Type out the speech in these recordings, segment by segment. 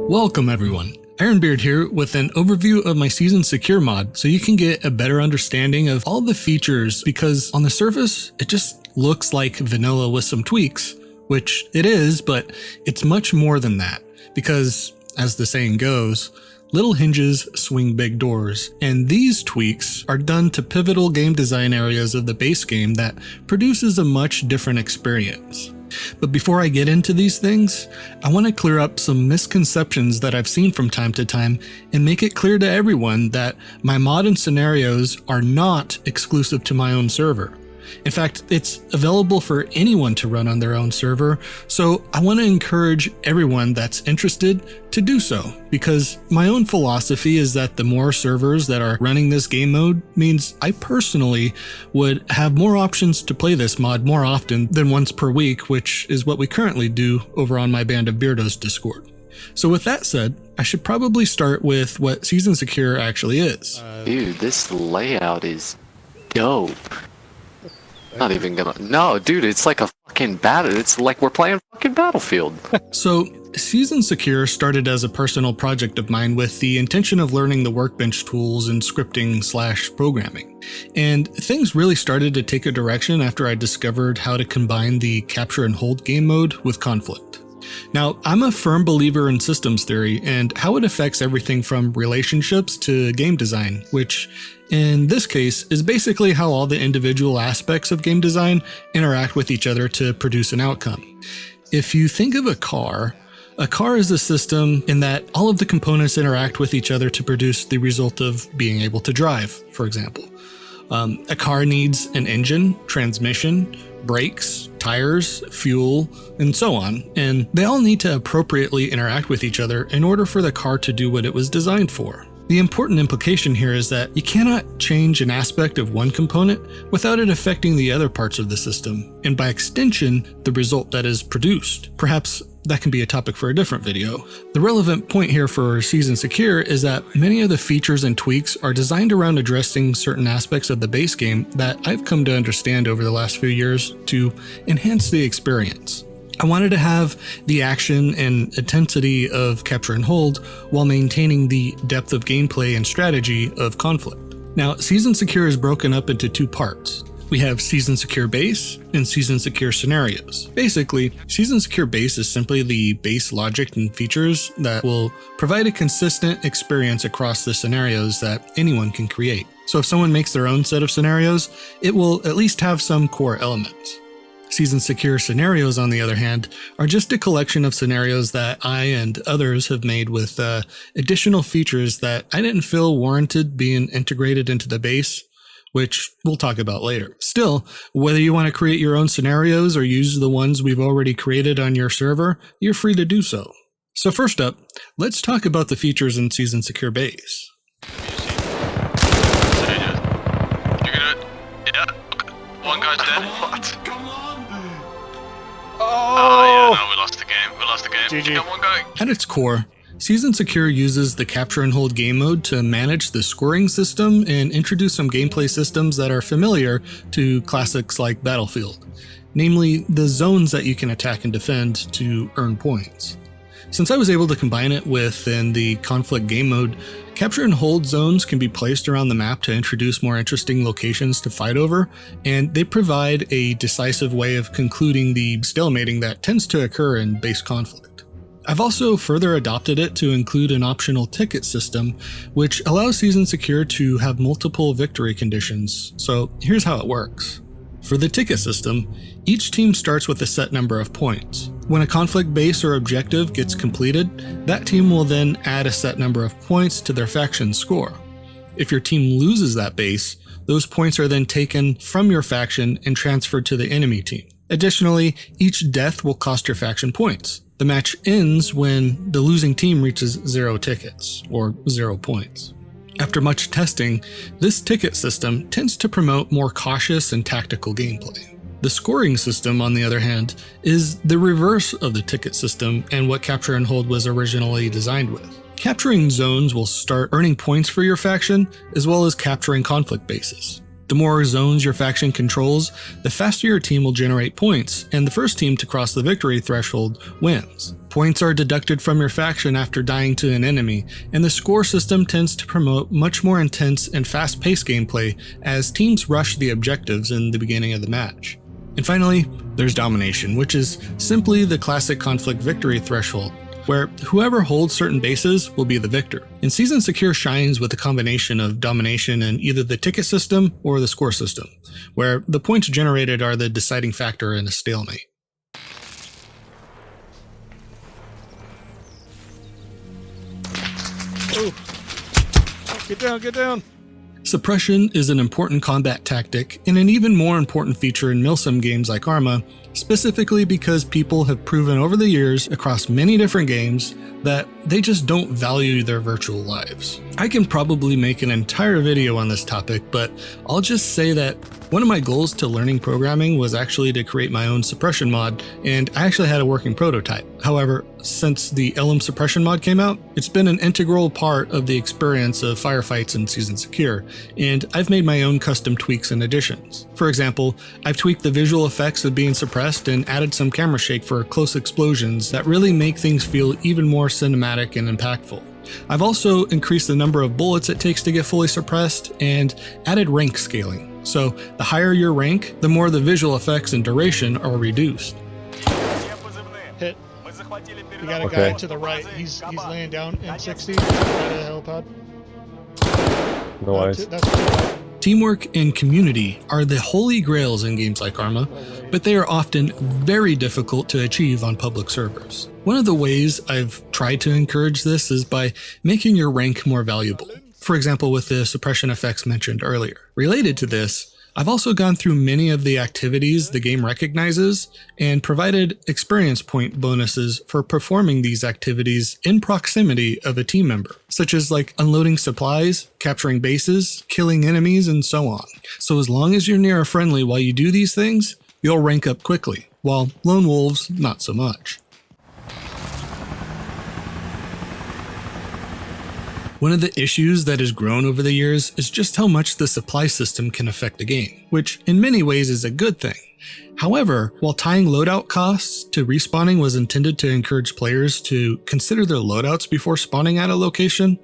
Welcome everyone. Ironbeard here with an overview of my Season Secure mod so you can get a better understanding of all the features, because on the surface it just looks like vanilla with some tweaks, which it is, but it's much more than that, because as the saying goes, little hinges swing big doors, and these tweaks are done to pivotal game design areas of the base game that produces a much different experience. But before I get into these things, I want to clear up some misconceptions that I've seen from time to time and make it clear to everyone that my mod and scenarios are not exclusive to my own server. In fact, it's available for anyone to run on their own server, so I want to encourage everyone that's interested to do so, because my own philosophy is that the more servers that are running this game mode means I personally would have more options to play this mod more often than once per week, which is what we currently do over on my Band of Beardos Discord. So with that said, I should probably start with what Season Secure actually is. Dude, this layout is dope. Not even gonna. No, dude, it's like a fucking battle. It's like we're playing fucking Battlefield. So, Season Secure started as a personal project of mine with the intention of learning the workbench tools and scripting/programming. And things really started to take a direction after I discovered how to combine the capture and hold game mode with conflict. Now, I'm a firm believer in systems theory and how it affects everything from relationships to game design, which in this case is basically how all the individual aspects of game design interact with each other to produce an outcome. If you think of a car is a system in that all of the components interact with each other to produce the result of being able to drive, for example. A car needs an engine, transmission, brakes, tires, fuel, and so on, and they all need to appropriately interact with each other in order for the car to do what it was designed for. The important implication here is that you cannot change an aspect of one component without it affecting the other parts of the system, and by extension, the result that is produced. Perhaps that can be a topic for a different video. The relevant point here for Season Secure is that many of the features and tweaks are designed around addressing certain aspects of the base game that I've come to understand over the last few years to enhance the experience. I wanted to have the action and intensity of capture and hold while maintaining the depth of gameplay and strategy of conflict. Now, Season Secure is broken up into two parts. We have Season Secure Base and Season Secure Scenarios. Basically, Season Secure Base is simply the base logic and features that will provide a consistent experience across the scenarios that anyone can create. So if someone makes their own set of scenarios, it will at least have some core elements. Season Secure Scenarios, on the other hand, are just a collection of scenarios that I and others have made with additional features that I didn't feel warranted being integrated into the base, which we'll talk about later. Still, whether you want to create your own scenarios or use the ones we've already created on your server, you're free to do so. So first up, let's talk about the features in Season Secure Base. One guy's dead. What? Oh yeah, no, we lost the game. GG. Got one guy. At its core, Season Secure uses the capture and hold game mode to manage the scoring system and introduce some gameplay systems that are familiar to classics like Battlefield, namely the zones that you can attack and defend to earn points. Since I was able to combine it within the conflict game mode, capture and hold zones can be placed around the map to introduce more interesting locations to fight over, and they provide a decisive way of concluding the stalemating that tends to occur in base conflict. I've also further adopted it to include an optional ticket system, which allows Season Secure to have multiple victory conditions. So here's how it works. For the ticket system, each team starts with a set number of points. When a conflict base or objective gets completed, that team will then add a set number of points to their faction's score. If your team loses that base, those points are then taken from your faction and transferred to the enemy team. Additionally, each death will cost your faction points. The match ends when the losing team reaches 0 tickets, or 0 points. After much testing, this ticket system tends to promote more cautious and tactical gameplay. The scoring system, on the other hand, is the reverse of the ticket system and what Capture and Hold was originally designed with. Capturing zones will start earning points for your faction, as well as capturing conflict bases. The more zones your faction controls, the faster your team will generate points, and the first team to cross the victory threshold wins. Points are deducted from your faction after dying to an enemy, and the score system tends to promote much more intense and fast-paced gameplay as teams rush the objectives in the beginning of the match. And finally, there's Domination, which is simply the classic conflict victory threshold, where whoever holds certain bases will be the victor. And Season Secure shines with a combination of domination in either the ticket system or the score system, where the points generated are the deciding factor in a stalemate. Oh, get down. Suppression is an important combat tactic and an even more important feature in milsim games like Arma, specifically because people have proven over the years across many different games that they just don't value their virtual lives. I can probably make an entire video on this topic, but I'll just say that one of my goals to learning programming was actually to create my own suppression mod, and I actually had a working prototype. However, since the LM suppression mod came out, it's been an integral part of the experience of firefights in Season Secure, and I've made my own custom tweaks and additions. For example, I've tweaked the visual effects of being suppressed and added some camera shake for close explosions that really make things feel even more cinematic and impactful. I've also increased the number of bullets it takes to get fully suppressed and added rank scaling. So the higher your rank, the more the visual effects and duration are reduced. Hit. You got a guy to the right. He's laying down in 60 right of the helipad. No eyes. That's Teamwork and community are the holy grails in games like Arma, but they are often very difficult to achieve on public servers. One of the ways I've tried to encourage this is by making your rank more valuable. For example, with the suppression effects mentioned earlier. Related to this, I've also gone through many of the activities the game recognizes and provided experience point bonuses for performing these activities in proximity of a team member, such as like unloading supplies, capturing bases, killing enemies, and so on. So as long as you're near a friendly while you do these things, you'll rank up quickly, while lone wolves not so much. One of the issues that has grown over the years is just how much the supply system can affect the game, which in many ways is a good thing. However, while tying loadout costs to respawning was intended to encourage players to consider their loadouts before spawning at a location,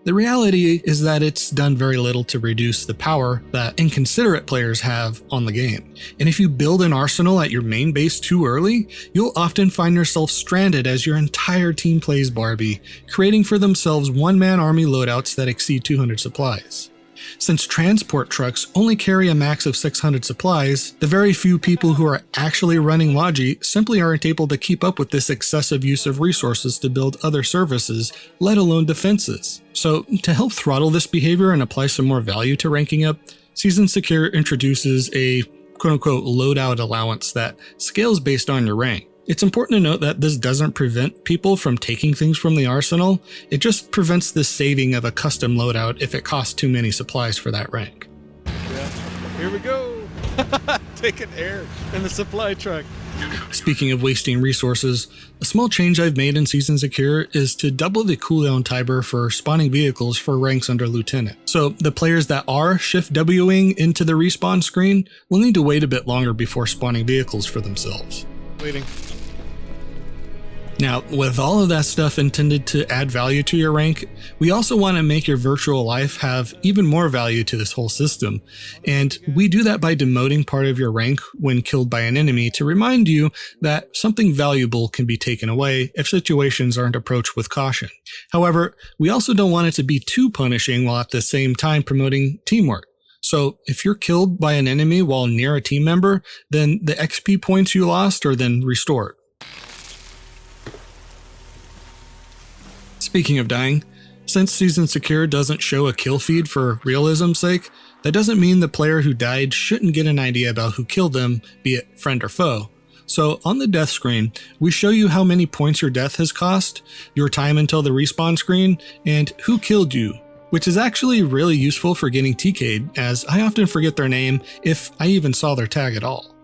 the reality is that it's done very little to reduce the power that inconsiderate players have on the game. And if you build an arsenal at your main base too early, you'll often find yourself stranded as your entire team plays Barbie, creating for themselves one-man army loadouts that exceed 200 supplies. Since transport trucks only carry a max of 600 supplies, the very few people who are actually running Logi simply aren't able to keep up with this excessive use of resources to build other services, let alone defenses. So, to help throttle this behavior and apply some more value to ranking up, Season Secure introduces a quote-unquote loadout allowance that scales based on your rank. It's important to note that this doesn't prevent people from taking things from the arsenal, it just prevents the saving of a custom loadout if it costs too many supplies for that rank. Yeah. Here we go. Taking air in the supply truck. Speaking of wasting resources, a small change I've made in Season Secure is to double the cooldown timer for spawning vehicles for ranks under Lieutenant. So the players that are Shift Wing into the respawn screen will need to wait a bit longer before spawning vehicles for themselves. Waiting. Now, with all of that stuff intended to add value to your rank, we also want to make your virtual life have even more value to this whole system. And we do that by demoting part of your rank when killed by an enemy to remind you that something valuable can be taken away if situations aren't approached with caution. However, we also don't want it to be too punishing while at the same time promoting teamwork. So if you're killed by an enemy while near a team member, then the XP points you lost are then restored. Speaking of dying, since Season Secure doesn't show a kill feed for realism's sake, that doesn't mean the player who died shouldn't get an idea about who killed them, be it friend or foe. So on the death screen, we show you how many points your death has cost, your time until the respawn screen, and who killed you, which is actually really useful for getting TK'd, as I often forget their name if I even saw their tag at all.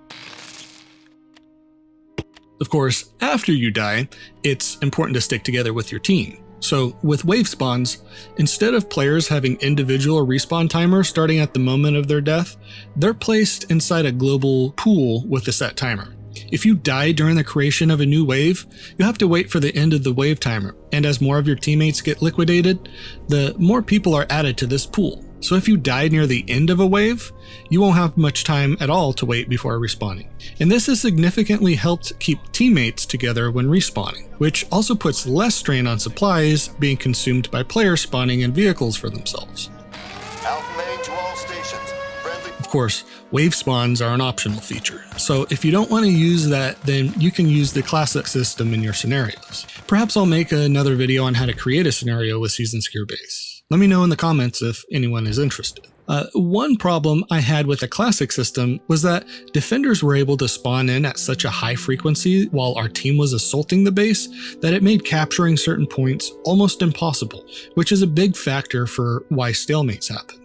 Of course, after you die, it's important to stick together with your team. So with wave spawns, instead of players having individual respawn timers starting at the moment of their death, they're placed inside a global pool with a set timer. If you die during the creation of a new wave, you have to wait for the end of the wave timer, and as more of your teammates get liquidated, the more people are added to this pool. So if you die near the end of a wave, you won't have much time at all to wait before respawning. And this has significantly helped keep teammates together when respawning, which also puts less strain on supplies being consumed by players spawning in vehicles for themselves. Alpha main to all stations. Friendly. Of course, wave spawns are an optional feature, so if you don't want to use that, then you can use the classic system in your scenarios. Perhaps I'll make another video on how to create a scenario with Season Secure Base. Let me know in the comments if anyone is interested. One problem I had with the classic system was that defenders were able to spawn in at such a high frequency while our team was assaulting the base that it made capturing certain points almost impossible, which is a big factor for why stalemates happen.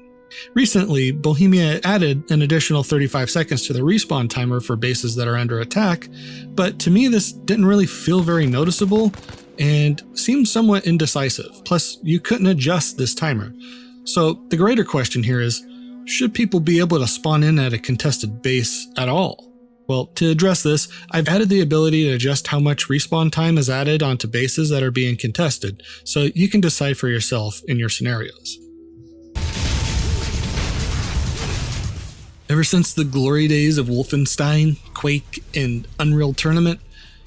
Recently, Bohemia added an additional 35 seconds to the respawn timer for bases that are under attack, but to me this didn't really feel very noticeable and seemed somewhat indecisive. Plus, you couldn't adjust this timer. So the greater question here is, should people be able to spawn in at a contested base at all? Well, to address this, I've added the ability to adjust how much respawn time is added onto bases that are being contested, so you can decide for yourself in your scenarios. Ever since the glory days of Wolfenstein, Quake, and Unreal Tournament,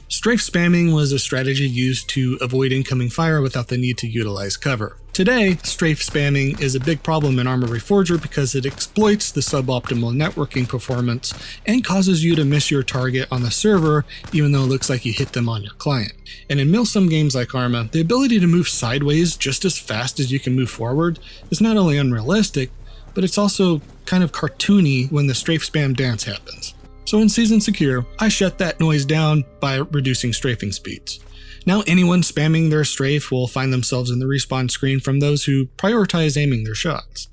strafe spamming was a strategy used to avoid incoming fire without the need to utilize cover. Today, strafe spamming is a big problem in Arma Reforger because it exploits the suboptimal networking performance and causes you to miss your target on the server even though it looks like you hit them on your client. And in milsim games like Arma, the ability to move sideways just as fast as you can move forward is not only unrealistic, but it's also kind of cartoony when the strafe spam dance happens. So in Season Secure, I shut that noise down by reducing strafing speeds. Now anyone spamming their strafe will find themselves in the respawn screen from those who prioritize aiming their shots.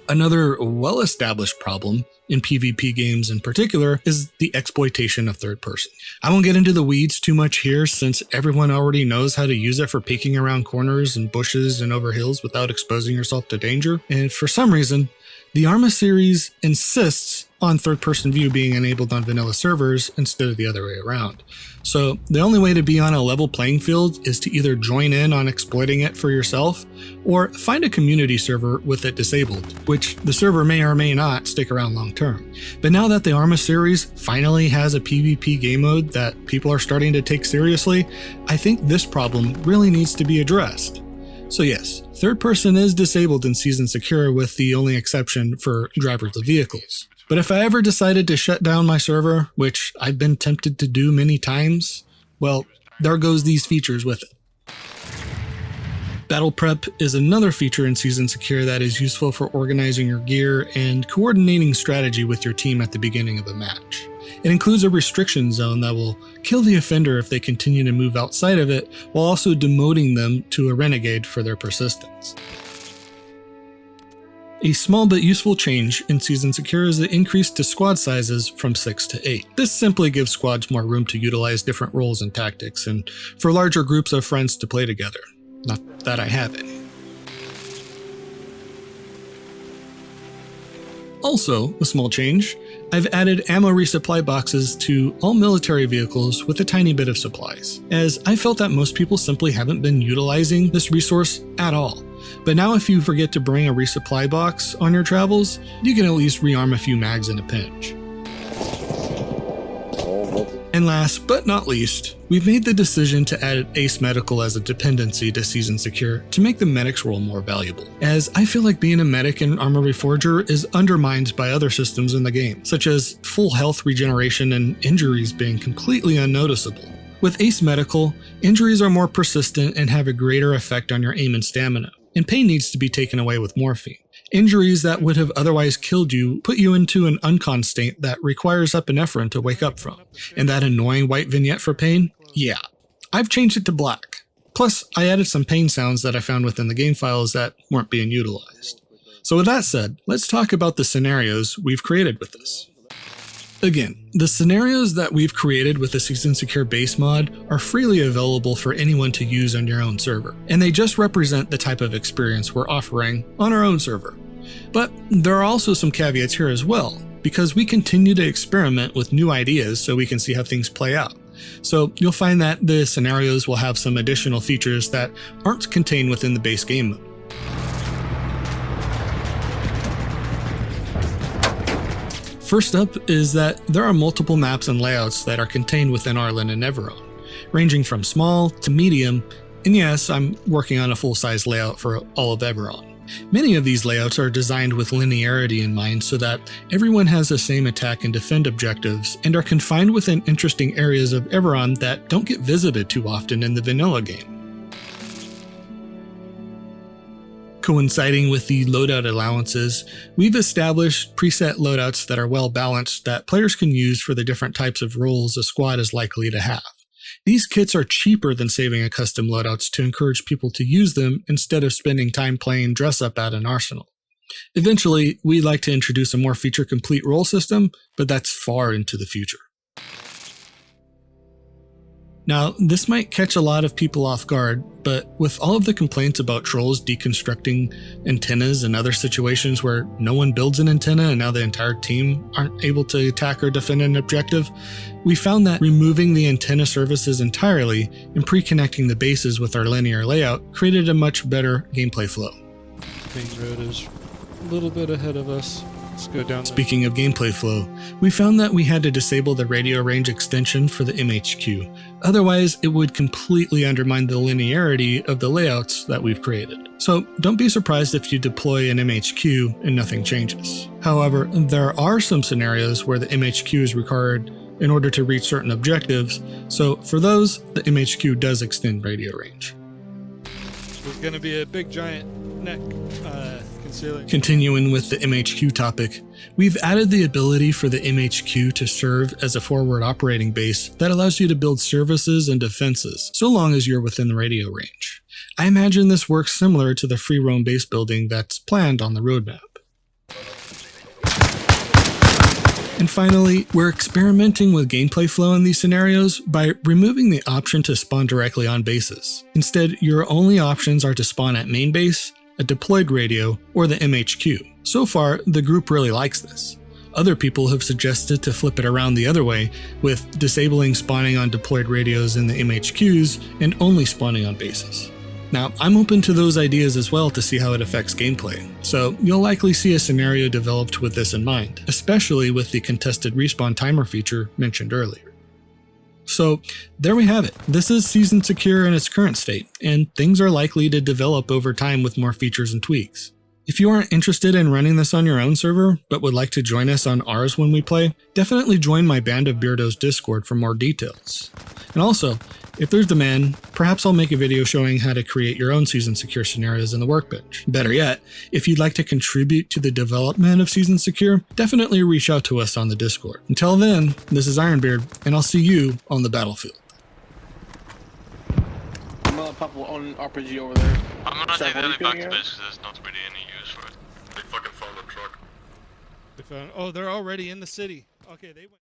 Another well-established problem, in PvP games in particular, is the exploitation of third person. I won't get into the weeds too much here since everyone already knows how to use it for peeking around corners and bushes and over hills without exposing yourself to danger, and for some reason, the Arma series insists on third-person view being enabled on vanilla servers instead of the other way around. So the only way to be on a level playing field is to either join in on exploiting it for yourself, or find a community server with it disabled, which the server may or may not stick around long term. But now that the Arma series finally has a PvP game mode that people are starting to take seriously, I think this problem really needs to be addressed. So yes, third person is disabled in Season Secure with the only exception for drivers of vehicles. But if I ever decided to shut down my server, which I've been tempted to do many times, well, there goes these features with it. Battle Prep is another feature in Season Secure that is useful for organizing your gear and coordinating strategy with your team at the beginning of a match. It includes a restriction zone that will kill the offender if they continue to move outside of it, while also demoting them to a renegade for their persistence. A small but useful change in Season Secure is the increase to squad sizes from 6 to 8. This simply gives squads more room to utilize different roles and tactics, and for larger groups of friends to play together. Not that I have any. Also, a small change, I've added ammo resupply boxes to all military vehicles with a tiny bit of supplies, as I felt that most people simply haven't been utilizing this resource at all. But now if you forget to bring a resupply box on your travels, you can at least rearm a few mags in a pinch. And last but not least, we've made the decision to add Ace Medical as a dependency to Season Secure to make the medic's role more valuable, as I feel like being a medic in Arma Reforger is undermined by other systems in the game, such as full health regeneration and injuries being completely unnoticeable. With Ace Medical, injuries are more persistent and have a greater effect on your aim and stamina, and pain needs to be taken away with morphine. Injuries that would have otherwise killed you put you into an uncon state that requires epinephrine to wake up from. And that annoying white vignette for pain? Yeah, I've changed it to black. Plus, I added some pain sounds that I found within the game files that weren't being utilized. So with that said, let's talk about the scenarios we've created with this. Again, the scenarios that we've created with the Season Secure base mod are freely available for anyone to use on your own server, and they just represent the type of experience we're offering on our own server. But there are also some caveats here as well, because we continue to experiment with new ideas so we can see how things play out. So you'll find that the scenarios will have some additional features that aren't contained within the base game mode. First up is that there are multiple maps and layouts that are contained within Arlen and Everon, ranging from small to medium, and yes, I'm working on a full-size layout for all of Everon. Many of these layouts are designed with linearity in mind so that everyone has the same attack and defend objectives and are confined within interesting areas of Everon that don't get visited too often in the vanilla game. Coinciding with the loadout allowances, we've established preset loadouts that are well balanced that players can use for the different types of roles a squad is likely to have. These kits are cheaper than saving a custom loadouts to encourage people to use them instead of spending time playing dress up at an arsenal. Eventually, we'd like to introduce a more feature-complete role system, but that's far into the future. Now, this might catch a lot of people off guard, but with all of the complaints about trolls deconstructing antennas and other situations where no one builds an antenna and now the entire team aren't able to attack or defend an objective, we found that removing the antenna services entirely and pre-connecting the bases with our linear layout created a much better gameplay flow. Main road is a little bit ahead of us. Let's go down. Speaking of gameplay flow, we found that we had to disable the radio range extension for the MHQ. Otherwise, it would completely undermine the linearity of the layouts that we've created. So don't be surprised if you deploy an MHQ and nothing changes. However, there are some scenarios where the MHQ is required in order to reach certain objectives, so for those, the MHQ does extend radio range. There's going to be a big giant neck concealing. Continuing with the MHQ topic, we've added the ability for the MHQ to serve as a forward operating base that allows you to build services and defenses, so long as you're within the radio range. I imagine this works similar to the free roam base building that's planned on the roadmap. And finally, we're experimenting with gameplay flow in these scenarios by removing the option to spawn directly on bases. Instead, your only options are to spawn at main base, a deployed radio, or the MHQ. So far, the group really likes this. Other people have suggested to flip it around the other way, with disabling spawning on deployed radios in the MHQs and only spawning on bases. Now, I'm open to those ideas as well to see how it affects gameplay, so you'll likely see a scenario developed with this in mind, especially with the contested respawn timer feature mentioned earlier. So, there we have it. This is Season Secure in its current state, and things are likely to develop over time with more features and tweaks. If you aren't interested in running this on your own server, but would like to join us on ours when we play, definitely join my Band of Beardos Discord for more details. And also, if there's demand, perhaps I'll make a video showing how to create your own Season Secure scenarios in the workbench. Better yet, if you'd like to contribute to the development of Season Secure, definitely reach out to us on the Discord. Until then, this is Ironbeard, and I'll see you on the battlefield. I'm gonna pop one RPG over there. I'm gonna take the heli back to base because there's not really any use for it. They fucking found a truck. They're already in the city. Okay, they went.